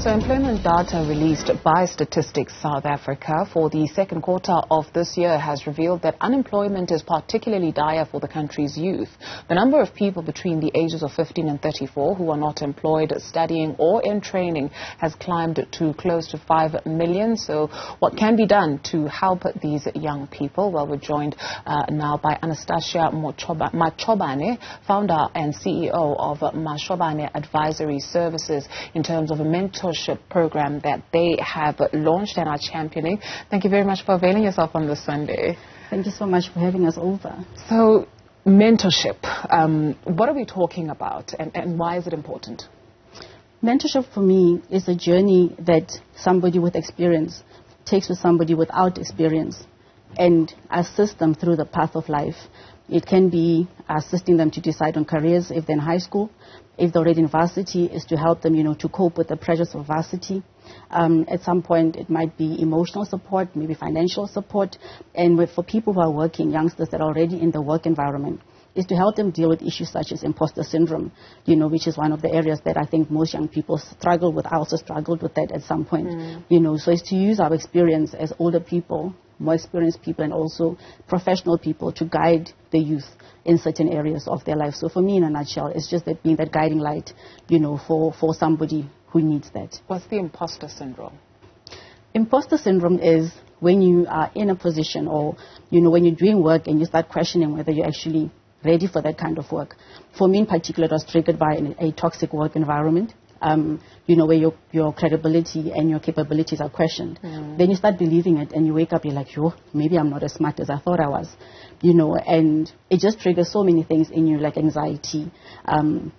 So employment data released by Statistics South Africa for the second quarter of this year has revealed that unemployment is particularly dire for the country's youth. The number of people between the ages of 15 and 34 who are not employed, studying or in training has climbed to close to 5 million. So what can be done to help these young people? Well, we're joined now by Anastasia Machobane, founder and CEO of Mashobane Advisory Services, in terms of a mentorship program that they have launched and are championing. Thank you very much for availing yourself on this Sunday. Thank you so much for having us over. So, mentorship, what are we talking about and why is it important? Mentorship for me is a journey that somebody with experience takes with somebody without experience and assists them through the path of life. It can be assisting them to decide on careers if they're in high school. If they're already in varsity, is to help them, to cope with the pressures of varsity. At some point, it might be emotional support, maybe financial support. And for people who are working, youngsters that are already in the work environment, is to help them deal with issues such as imposter syndrome, which is one of the areas that I think most young people struggle with. I also struggled with that at some point, So it's to use our experience as older people, more experienced people, and also professional people to guide the youth in certain areas of their life. So for me, in a nutshell, it's just that being that guiding light, for somebody who needs that. What's the imposter syndrome? Imposter syndrome is when you are in a position or, when you're doing work and you start questioning whether you're actually ready for that kind of work. For me in particular, it was triggered by a toxic work environment. Where your credibility and your capabilities are questioned. Then you start believing it and you wake up, you're like, maybe I'm not as smart as I thought I was, and it just triggers so many things in you, like anxiety, and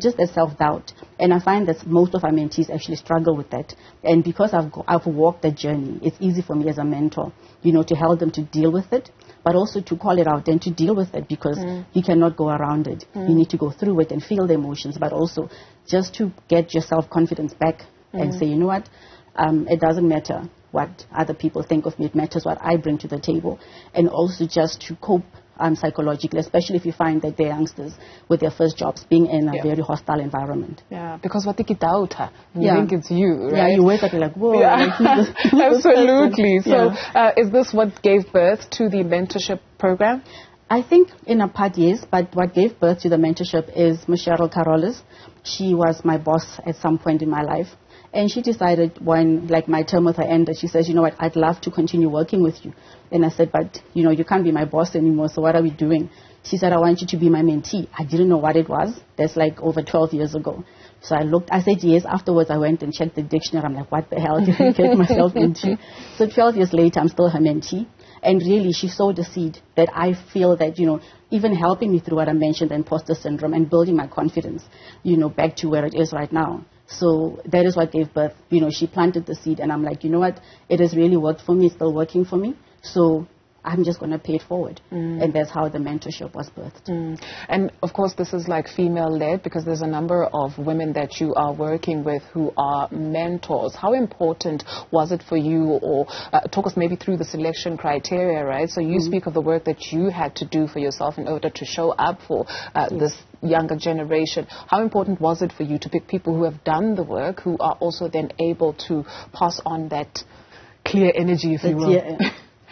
just a self-doubt. And I find that most of our mentees actually struggle with that. And because I've walked that journey, it's easy for me as a mentor, to help them to deal with it, but also to call it out and to deal with it, because you cannot go around it. You need to go through it and feel the emotions, but also just to get your self-confidence back and say, it doesn't matter what other people think of me, it matters what I bring to the table. And also just to cope psychologically, especially if you find that they're youngsters with their first jobs, being in a very hostile environment. Yeah, because what you think it's you, right? Yeah, you wake up, you're like, whoa. Yeah. Absolutely. So is this what gave birth to the mentorship program? I think in a part, yes, but what gave birth to the mentorship is Michelle Carolus. She was my boss at some point in my life. And she decided when, my term with her ended, she says, I'd love to continue working with you. And I said, but, you can't be my boss anymore, so what are we doing? She said, I want you to be my mentee. I didn't know what it was. That's over 12 years ago. So I said yes. Afterwards, I went and checked the dictionary. I'm like, what the hell did I get myself into? So 12 years later, I'm still her mentee. And really, she sowed a seed that I feel that, even helping me through what I mentioned, the imposter syndrome, and building my confidence, back to where it is right now. So that is what gave birth. She planted the seed, and I'm like, it has really worked for me. It's still working for me. So I'm just going to pay it forward. And that's how the mentorship was birthed. And of course, this is female-led, because there's a number of women that you are working with who are mentors. How important was it for you, or talk us maybe through the selection criteria, right? So you speak of the work that you had to do for yourself in order to show up for this younger generation. How important was it for you to pick people who have done the work, who are also then able to pass on that clear energy, if you will? Yeah.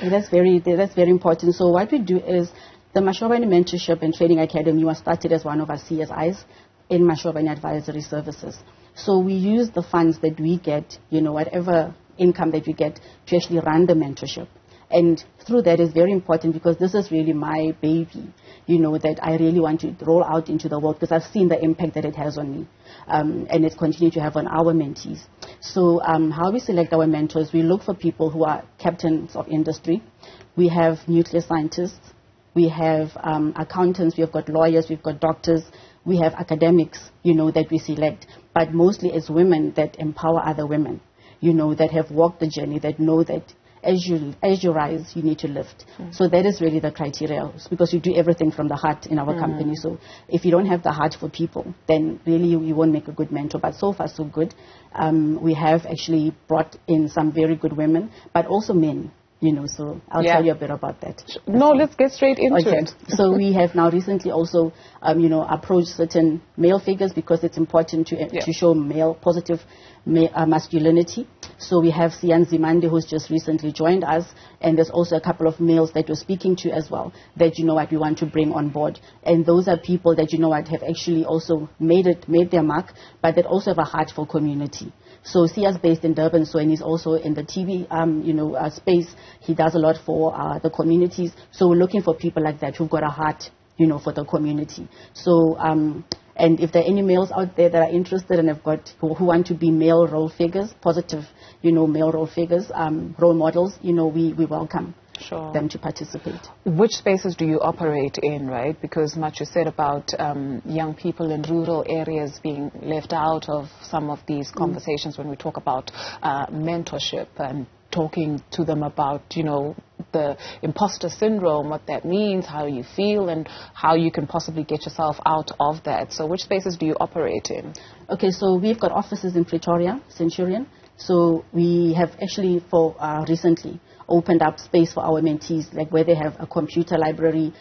That's very important. So what we do is the Mashobane Mentorship and Training Academy was started as one of our CSIs in Mashobane Advisory Services. So we use the funds that we get, whatever income that we get, to actually run the mentorship. And through that is very important, because this is really my baby, that I really want to roll out into the world, because I've seen the impact that it has on me. And it's continued to have on our mentees. So how we select our mentors, we look for people who are captains of industry. We have nuclear scientists. We have accountants. We've got lawyers. We've got doctors. We have academics, that we select. But mostly it's women that empower other women, that have walked the journey, that know that as you rise, you need to lift. So that is really the criteria, because you do everything from the heart in our company. So if you don't have the heart for people, then really you won't make a good mentor. But so far, so good. We have actually brought in some very good women, but also men. So I'll tell you a bit about that. No, let's get straight into it. So we have now recently also, approached certain male figures, because it's important to show male positive masculinity. So we have Sian Zimande, who's just recently joined us, and there's also a couple of males that we're speaking to as well, that, you know what, we want to bring on board. And those are people that, you know what, have actually also made their mark, but that also have a heart for community. So Sia's based in Durban, so, and he's also in the TV, space. He does a lot for the communities. So we're looking for people like that who've got a heart, you know, for the community. So, and if there are any males out there that are interested and have got, who want to be male role figures, positive, you know, male role figures, role models, you know, we welcome them to participate. Which spaces do you operate in, right? Because much is said about young people in rural areas being left out of some of these conversations when we talk about mentorship and talking to them about, you know, the imposter syndrome, what that means, how you feel, and how you can possibly get yourself out of that. So which spaces do you operate in? Okay, so we've got offices in Pretoria, Centurion. So we have actually recently opened up space for our mentees, like where they have a computer library.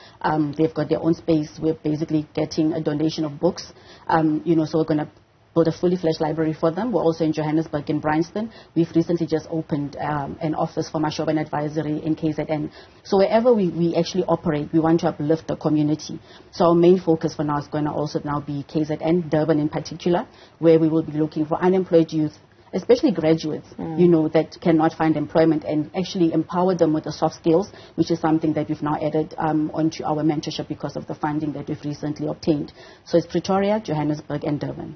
They've got their own space. We're basically getting a donation of books. You know, so we're going to build a fully fledged library for them. We're also in Johannesburg, in Bryanston. We've recently just opened an office for Mashobane Advisory in KZN. So wherever we actually operate, we want to uplift the community. So our main focus for now is going to also now be KZN, Durban in particular, where we will be looking for unemployed youth, especially graduates, you know, that cannot find employment, and actually empower them with the soft skills, which is something that we've now added onto our mentorship because of the funding that we've recently obtained. So it's Pretoria, Johannesburg, and Durban.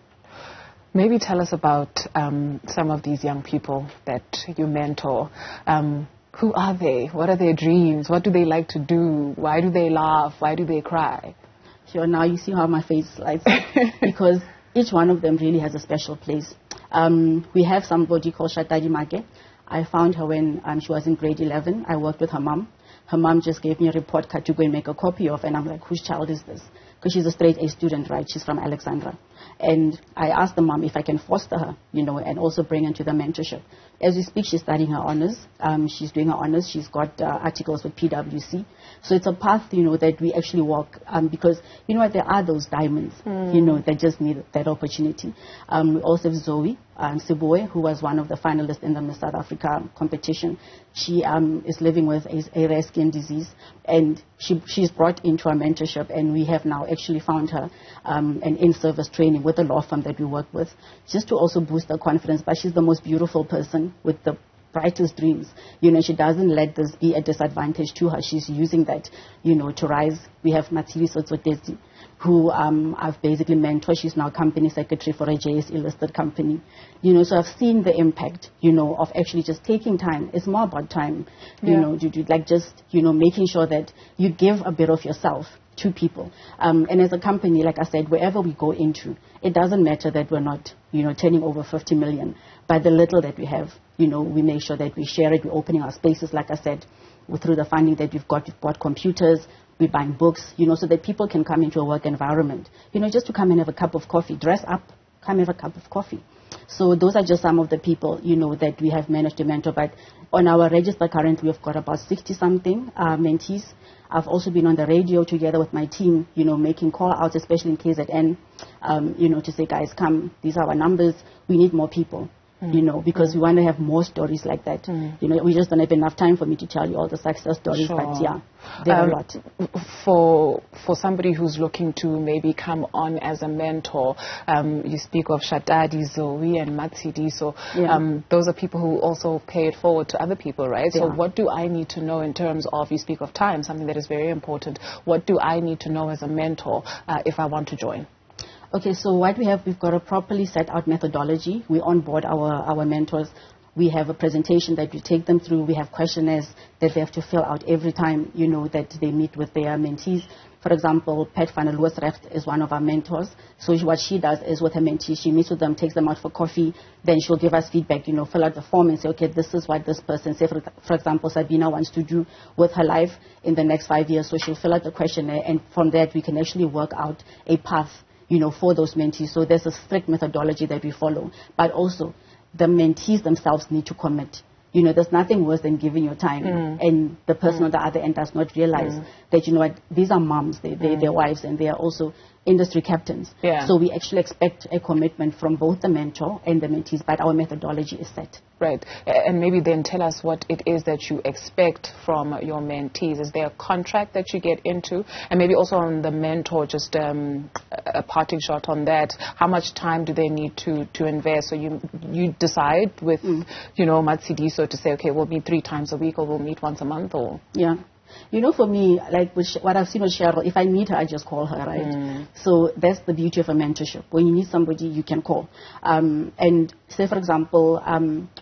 Maybe tell us about some of these young people that you mentor. Who are they? What are their dreams? What do they like to do? Why do they laugh? Why do they cry? Sure, now you see how my face lights up, because each one of them really has a special place. We have somebody called Shatadi Make. I found her when she was in grade 11. I worked with her mom. Her mom just gave me a report card to go and make a copy of, and I'm like, whose child is this? Because she's a straight A student, right? She's from Alexandra. And I asked the mom if I can foster her, you know, and also bring her into the mentorship. As we speak, she's studying her honors. She's doing her honors. She's got articles with PwC. So it's a path, you know, that we actually walk, because, you know what, there are those diamonds, you know, that just need that opportunity. We also have Zoe Siboe, who was one of the finalists in the Miss South Africa competition. She is living with a rare skin disease, and she's brought into our mentorship, and we have now actually found her an in-service training with a law firm that we work with, just to also boost her confidence. But she's the most beautiful person with the brightest dreams. You know, she doesn't let this be a disadvantage to her. She's using that, you know, to rise. We have Matsiri Sotsotesi, who I've basically mentored. She's now company secretary for a JSE listed company. You know, so I've seen the impact, you know, of actually just taking time. It's more about time, you know, like just, you know, making sure that you give a bit of yourself to people. And as a company, like I said, wherever we go into, it doesn't matter that we're not, you know, turning over 50 million. But the little that we have, you know, we make sure that we share it. We're opening our spaces, like I said, through the funding that we've got. We've bought computers, we're buying books, you know, so that people can come into a work environment, you know, just to come and have a cup of coffee, dress up, come have a cup of coffee. So those are just some of the people, you know, that we have managed to mentor. But on our register currently, we've got about 60-something mentees. I've also been on the radio together with my team, you know, making call-outs, especially in KZN, you know, to say, guys, come, these are our numbers. We need more people. You know, because we want to have more stories like that. You know, we just don't have enough time for me to tell you all the success stories, but yeah, there are a lot. For somebody who's looking to maybe come on as a mentor, you speak of Shatadi, Zoe, and Matsidi, so those are people who also pay it forward to other people, right? So what do I need to know in terms of, you speak of time, something that is very important. What do I need to know as a mentor if I want to join? Okay, so what we have, we've got a properly set out methodology. We onboard our mentors. We have a presentation that we take them through. We have questionnaires that they have to fill out every time, you know, that they meet with their mentees. For example, Pat van der Loosrecht is one of our mentors. So what she does is with her mentees, she meets with them, takes them out for coffee, then she'll give us feedback, you know, fill out the form and say, okay, this is what this person, say for example, Sabina wants to do with her life in the next 5 years. So she'll fill out the questionnaire, and from that we can actually work out a path, you know, for those mentees. So there's a strict methodology that we follow. But also, the mentees themselves need to commit. You know, there's nothing worse than giving your time and the person on the other end does not realize that, you know what, these are moms, they're wives, and they are also, industry captains. Yeah. So we actually expect a commitment from both the mentor and the mentees, but our methodology is set. Right. And maybe then tell us what it is that you expect from your mentees. Is there a contract that you get into? And maybe also on the mentor, just a parting shot on that. How much time do they need to invest? So you decide with, Matsidiso to say, okay, we'll meet 3 times a week or we'll meet once a month or... Yeah. For me, like what I've seen with Cheryl, if I need her, I just call her, right? So that's the beauty of a mentorship. When you need somebody, you can call. And say, for example,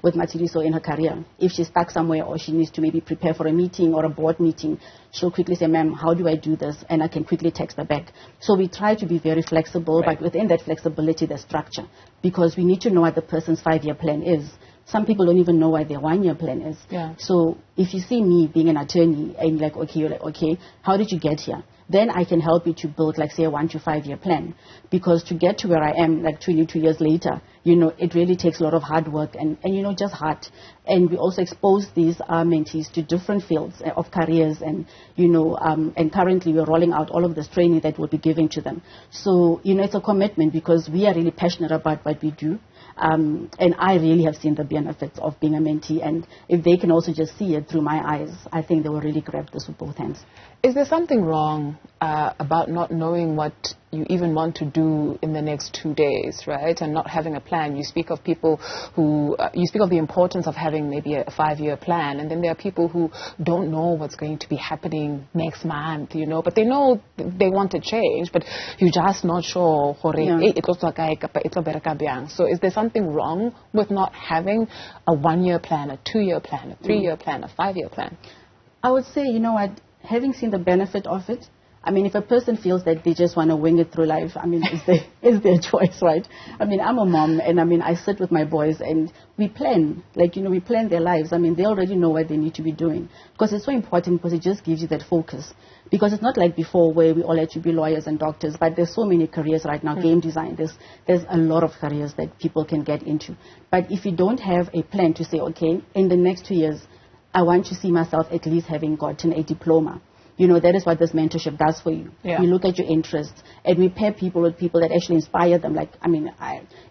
with Matsiriso in her career, if she's stuck somewhere or she needs to maybe prepare for a meeting or a board meeting, she'll quickly say, ma'am, how do I do this? And I can quickly text her back. So we try to be very flexible, but within that flexibility, there's structure. Because we need to know what the person's 5-year plan is. Some people don't even know what their 1-year plan is. Yeah. So if you see me being an attorney and you're like, okay, how did you get here? Then I can help you to build, like, say, a 1 to 5 year plan. Because to get to where I am, like 22 years later, it really takes a lot of hard work and just heart. And we also expose these mentees to different fields of careers and currently we're rolling out all of this training that we'll be giving to them. So, it's a commitment because we are really passionate about what we do. And I really have seen the benefits of being a mentee. And if they can also just see it through my eyes, I think they will really grab this with both hands. Is there something wrong about not knowing what you even want to do in the next 2 days, right? And not having a plan. You speak of people who, you speak of the importance of having maybe a 5-year plan. And then there are people who don't know what's going to be happening next month, but they know they want to change, but you're just not sure. So is there something wrong with not having a 1-year plan, a 2-year plan, a 3-year plan, a 5-year plan? I would say, having seen the benefit of it, if a person feels that they just want to wing it through life, it's their choice, right? I'm a mom and I sit with my boys and we plan, we plan their lives. They already know what they need to be doing because it's so important because it just gives you that focus. Because it's not like before where we all had to be lawyers and doctors, but there's so many careers right now, game design, there's a lot of careers that people can get into. But if you don't have a plan to say, okay, in the next 2 years, I want to see myself at least having gotten a diploma. That is what this mentorship does for you. Yeah. We look at your interests and we pair people with people that actually inspire them.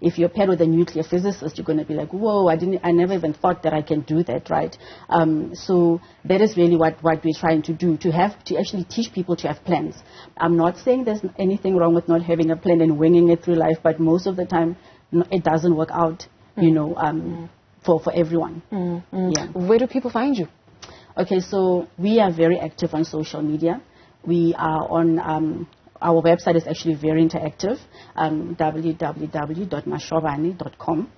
If you're paired with a nuclear physicist, you're going to be like, whoa, I never even thought that I can do that, right? So that is really what we're trying to do, to actually teach people to have plans. I'm not saying there's anything wrong with not having a plan and winging it through life, but most of the time it doesn't work out, for everyone. Yeah. Where do people find you? Okay, so we are very active on social media. We are on, our website is actually very interactive, www.mashobane.com.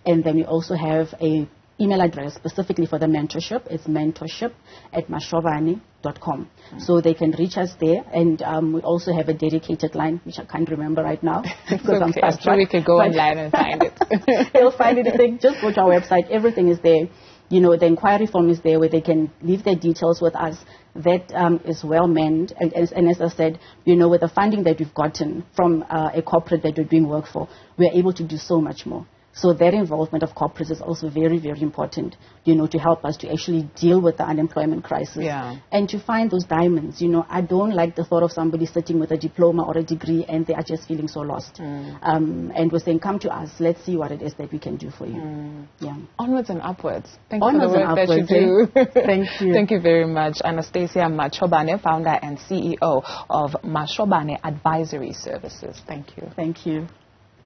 And then we also have a email address specifically for the mentorship. It's mentorship@mashobane.com. So they can reach us there. And we also have a dedicated line, which I can't remember right now. Because okay. I'm sure we can go online and find it. They'll find it. If they just go to our website, everything is there. The inquiry form is there where they can leave their details with us. That is well manned. And as I said, with the funding that we've gotten from a corporate that we're doing work for, we're able to do so much more. So that involvement of corporates is also very, very important, to help us to actually deal with the unemployment crisis. Yeah. And to find those diamonds. I don't like the thought of somebody sitting with a diploma or a degree and they are just feeling so lost. And we're saying, come to us, let's see what it is that we can do for you. Yeah. Onwards and upwards. Thank you for the work that you do. Thank you. Thank you very much. Anastasia Machobane, founder and CEO of Mashobane Advisory Services. Thank you. Thank you.